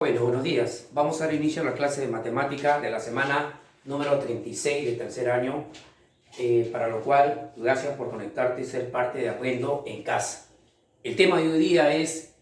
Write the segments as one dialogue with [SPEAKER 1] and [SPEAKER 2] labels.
[SPEAKER 1] Bueno, buenos días. Vamos a dar inicio a la clase de matemática de la semana número 36 del tercer año, para lo cual, gracias por conectarte y ser parte de Aprendo en Casa. El tema de hoy día es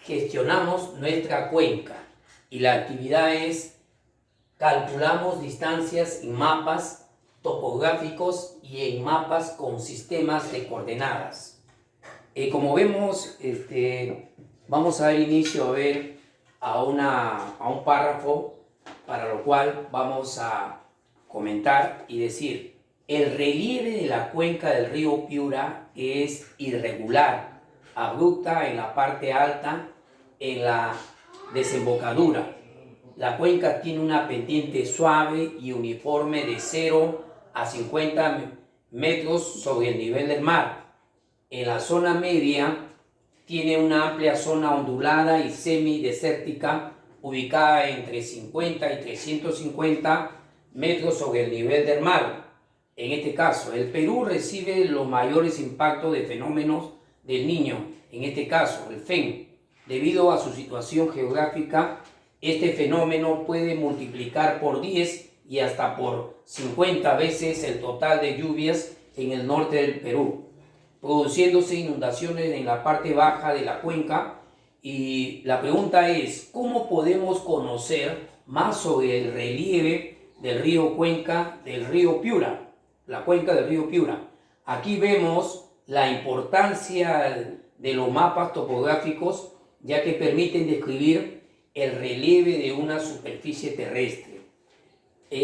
[SPEAKER 1] gestionamos nuestra cuenca y la actividad es calculamos distancias en mapas topográficos y en mapas con sistemas de coordenadas. Como vemos, vamos a dar inicio a ver a un párrafo, para lo cual vamos a comentar y decir: el relieve de la cuenca del río Piura es irregular, abrupta en la parte alta, en la desembocadura. La cuenca tiene una pendiente suave y uniforme de 0 a 50 metros sobre el nivel del mar. En la zona media tiene una amplia zona ondulada y semidesértica ubicada entre 50 y 350 metros sobre el nivel del mar. En este caso, el Perú recibe los mayores impactos de fenómenos del Niño, en este caso el FEN. Debido a su situación geográfica, este fenómeno puede multiplicar por 10 y hasta por 50 veces el total de lluvias en el norte del Perú, produciéndose inundaciones en la parte baja de la cuenca. Y la pregunta es: ¿cómo podemos conocer más sobre el relieve del río Cuenca del río Piura? La cuenca del río Piura. Aquí vemos la importancia de los mapas topográficos, ya que permiten describir el relieve de una superficie terrestre.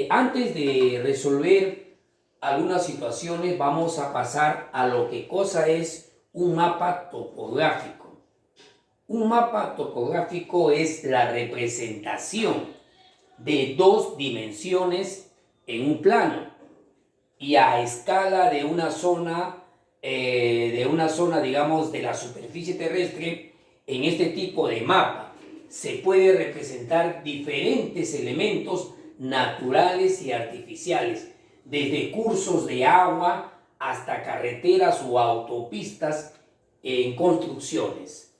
[SPEAKER 1] Antes de resolver algunas situaciones, vamos a pasar a lo que cosa es un mapa topográfico. Un mapa topográfico es la representación de dos dimensiones en un plano y a escala de una zona, digamos, de la superficie terrestre. En este tipo de mapa se puede representar diferentes elementos naturales y artificiales, desde cursos de agua hasta carreteras o autopistas en construcciones.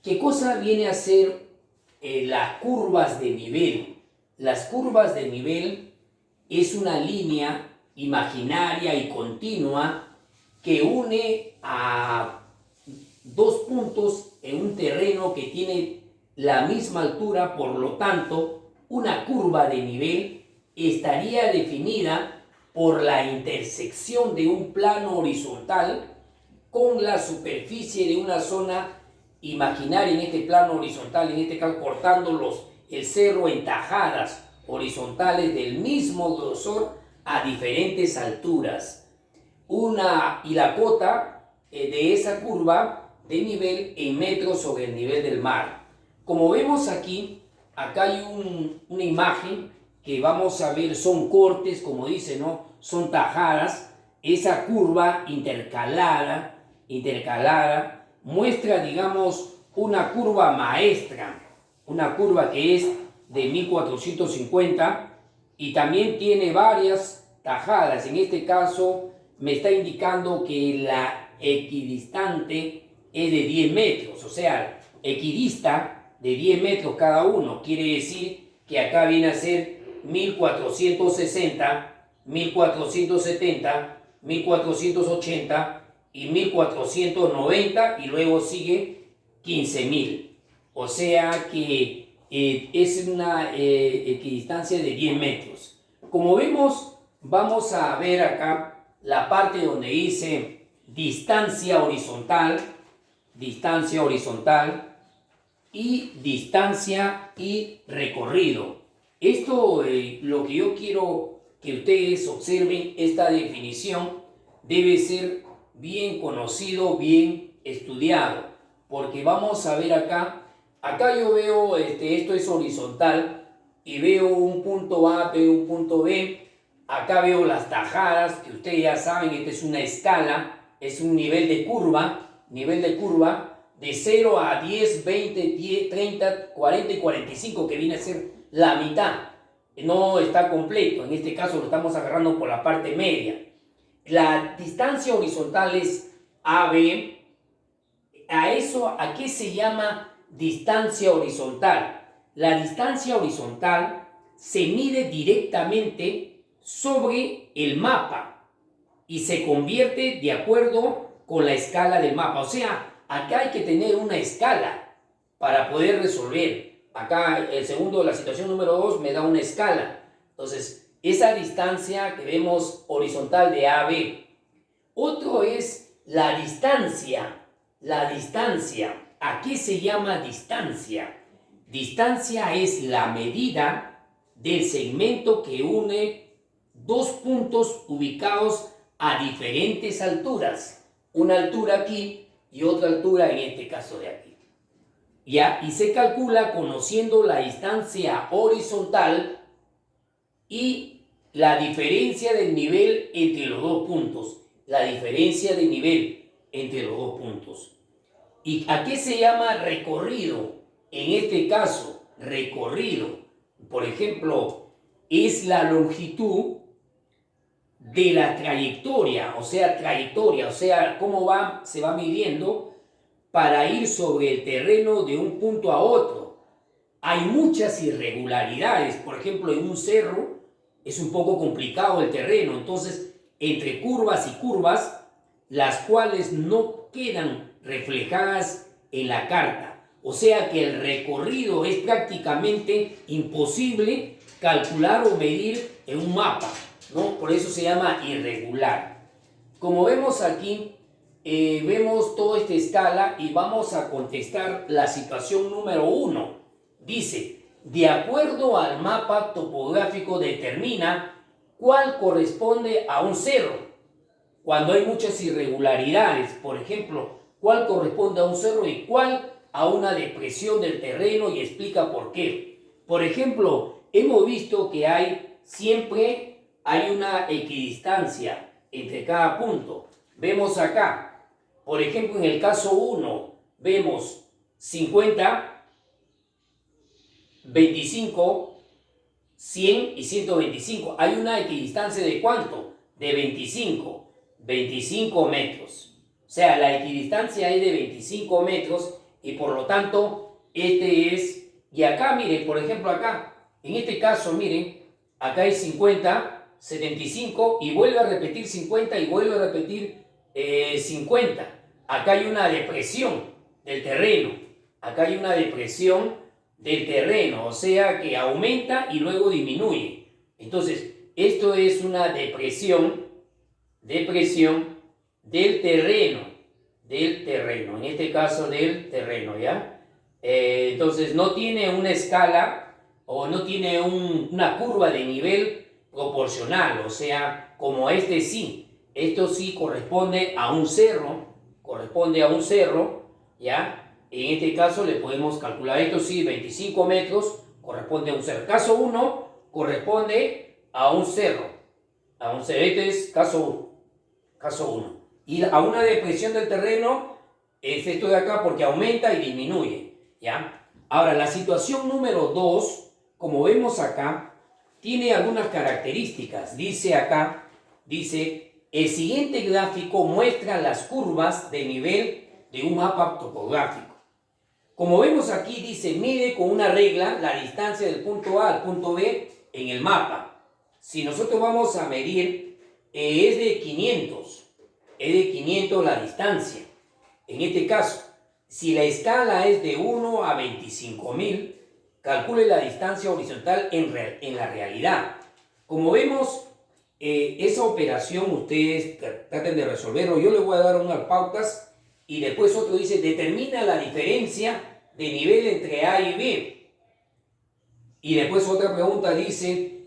[SPEAKER 1] ¿Qué cosa viene a ser las curvas de nivel? Las curvas de nivel es una línea imaginaria y continua que une a dos puntos en un terreno que tiene la misma altura. Por lo tanto, una curva de nivel estaría definida por la intersección de un plano horizontal con la superficie de una zona imaginaria en este plano horizontal, en este caso cortando el cerro en tajadas horizontales del mismo grosor a diferentes alturas. Y la cota de esa curva de nivel en metros sobre el nivel del mar. Como vemos aquí, acá hay una imagen que vamos a ver, son cortes, como dice, ¿no? Son tajadas. Esa curva intercalada muestra, digamos, una curva maestra, una curva que es de 1450 y también tiene varias tajadas. En este caso me está indicando que la equidistante es de 10 metros, o sea, equidista de 10 metros cada uno. Quiere decir que acá viene a ser 1460, 1470, 1480 y 1490, y luego sigue 15.000. O sea que es una equidistancia de 10 metros. Como vemos, vamos a ver acá la parte donde dice distancia horizontal y distancia y recorrido. Esto, lo que yo quiero que ustedes observen, esta definición debe ser bien conocido, bien estudiado, porque vamos a ver acá yo veo, esto es horizontal y veo un punto A, veo un punto B. Acá veo las tajadas, que ustedes ya saben, esta es una escala, es un nivel de curva de 0 a 10, 20, 10, 30, 40 y 45, que viene a ser la mitad. No está completo, en este caso lo estamos agarrando por la parte media. La distancia horizontal es AB. ¿A qué se llama distancia horizontal? la distancia horizontal se mide directamente sobre el mapa y se convierte de acuerdo con la escala del mapa. O sea, acá hay que tener una escala para poder resolver. Acá el segundo, la situación número 2 me da una escala. Entonces, esa distancia que vemos horizontal de A a B. Otro es la distancia. La distancia. ¿A qué se llama distancia? Distancia es la medida del segmento que une dos puntos ubicados a diferentes alturas. Una altura aquí y otra altura en este caso de aquí. ¿Ya? Y se calcula conociendo la distancia horizontal y la diferencia del nivel entre los dos puntos. La diferencia de nivel entre los dos puntos. ¿Y a qué se llama recorrido? En este caso, recorrido, por ejemplo, es la longitud de la trayectoria, o sea, cómo se va midiendo para ir sobre el terreno de un punto a otro. Hay muchas irregularidades, por ejemplo, en un cerro es un poco complicado el terreno, entonces entre curvas y curvas, las cuales no quedan reflejadas en la carta. O sea que el recorrido es prácticamente imposible calcular o medir en un mapa, ¿no? Por eso se llama irregular. Como vemos aquí, vemos toda esta escala y vamos a contestar la situación número 1. Dice, de acuerdo al mapa topográfico determina cuál corresponde a un cerro. Cuando hay muchas irregularidades, por ejemplo, cuál corresponde a un cerro y cuál a una depresión del terreno y explica por qué. Por ejemplo, hemos visto que siempre hay una equidistancia entre cada punto. Vemos acá, por ejemplo, en el caso 1, vemos 50, 25, 100 y 125. Hay una equidistancia de ¿cuánto? De 25 metros. O sea, la equidistancia es de 25 metros y por lo tanto, y acá, miren, por ejemplo, acá, en este caso, miren, acá hay 50, 75 y vuelve a repetir 50 y vuelve a repetir 50. Acá hay una depresión del terreno. Acá hay una depresión del terreno, o sea que aumenta y luego disminuye. Entonces, esto es una depresión del terreno, en este caso del terreno, ¿ya? Entonces, no tiene una escala o no tiene una curva de nivel proporcional, o sea, como sí. Esto sí corresponde a un cerro, ¿ya? En este caso le podemos calcular esto sí, 25 metros corresponde a un cerro. Caso 1 corresponde a un cerro. Este es caso 1. Y a una depresión del terreno es esto de acá porque aumenta y disminuye, ¿ya? Ahora, la situación número 2, como vemos acá, tiene algunas características. Dice acá, el siguiente gráfico muestra las curvas de nivel de un mapa topográfico. Como vemos aquí, dice, mide con una regla la distancia del punto A al punto B en el mapa. Si nosotros vamos a medir, es de 500 la distancia. En este caso, si la escala es de 1 a 25.000, calcule la distancia horizontal en la realidad. Como vemos, esa operación ustedes traten de resolverlo. Yo les voy a dar unas pautas y después otro dice, determina la diferencia de nivel entre A y B. Y después otra pregunta dice,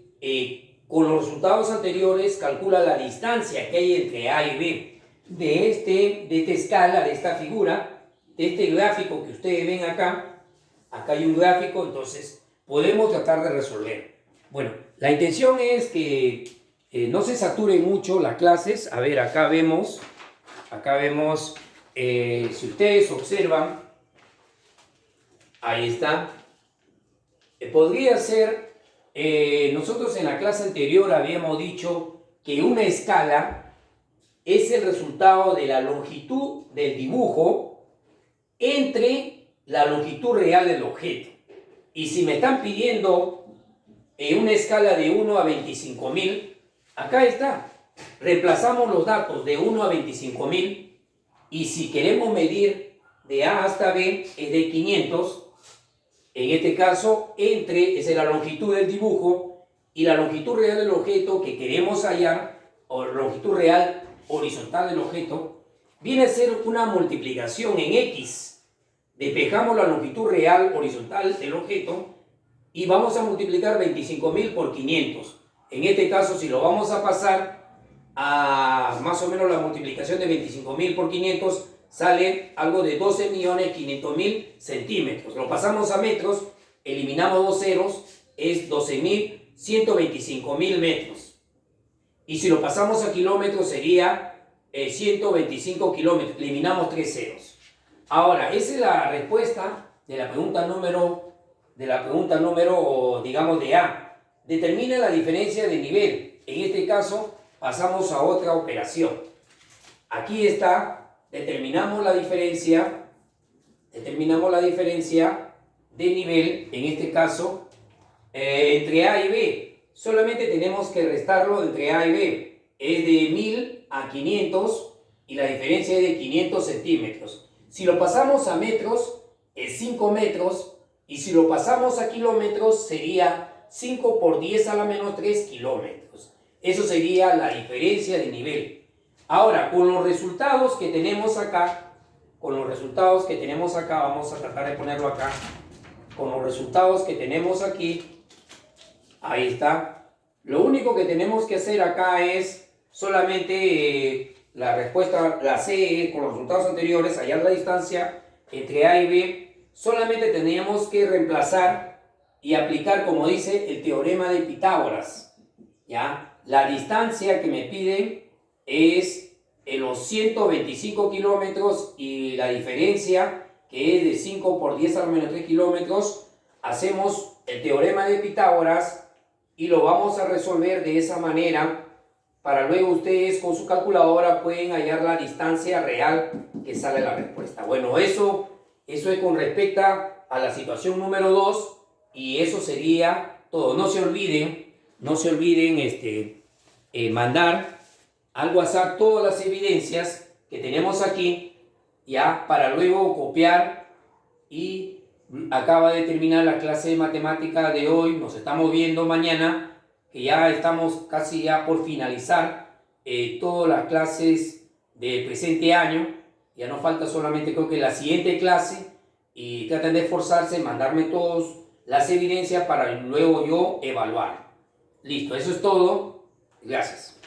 [SPEAKER 1] con los resultados anteriores, calcula la distancia que hay entre A y B. De esta escala, de esta figura, de este gráfico que ustedes ven acá hay un gráfico, entonces podemos tratar de resolver. Bueno, la intención es que no se saturen mucho las clases. A ver, acá vemos, si ustedes observan, ahí está. Podría ser, nosotros en la clase anterior habíamos dicho que una escala es el resultado de la longitud del dibujo entre la longitud real del objeto. Y si me están pidiendo una escala de 1 a 25.000, acá está. Reemplazamos los datos de 1 a 25.000 y si queremos medir de A hasta B es de 500. En este caso, esa es la longitud del dibujo y la longitud real del objeto que queremos hallar, o longitud real horizontal del objeto, viene a ser una multiplicación en X. Despejamos la longitud real horizontal del objeto y vamos a multiplicar 25.000 por 500. En este caso, si lo vamos a pasar a más o menos la multiplicación de 25.000 por 500, sale algo de 12.500.000 centímetros. Lo pasamos a metros, eliminamos dos ceros, es 12.125.000 metros. Y si lo pasamos a kilómetros sería 125 kilómetros, eliminamos tres ceros. Ahora, esa es la respuesta de la pregunta número, digamos, de A. Determina la diferencia de nivel. En este caso, pasamos a otra operación. Aquí está. Determinamos la diferencia de nivel, en este caso, entre A y B. Solamente tenemos que restarlo entre A y B. Es de 1000 a 500 y la diferencia es de 500 centímetros. Si lo pasamos a metros, es 5 metros. Y si lo pasamos a kilómetros, sería 5 por 10 a la menos 3 kilómetros. Eso sería la diferencia de nivel. Ahora, con los resultados que tenemos acá, vamos a tratar de ponerlo acá, con los resultados que tenemos aquí, ahí está. Lo único que tenemos que hacer acá es solamente la respuesta, la C, con los resultados anteriores, hallar la distancia entre A y B. Solamente teníamos que reemplazar y aplicar, como dice, el teorema de Pitágoras, ¿ya? La distancia que me piden es en los 125 kilómetros y la diferencia que es de 5 por 10 a la menos 3 kilómetros. Hacemos el teorema de Pitágoras y lo vamos a resolver de esa manera para luego ustedes con su calculadora pueden hallar la distancia real que sale la respuesta. Bueno, eso es con respecto a la situación número 2 y eso sería todo. No se olviden mandar al WhatsApp todas las evidencias que tenemos aquí, ya, para luego copiar. Y acaba de terminar la clase de matemática de hoy. Nos estamos viendo mañana, que ya estamos casi ya por finalizar todas las clases del presente año. Ya nos falta solamente, creo que la siguiente clase, y traten de esforzarse en mandarme todas las evidencias para luego yo evaluar. Listo, eso es todo. Gracias.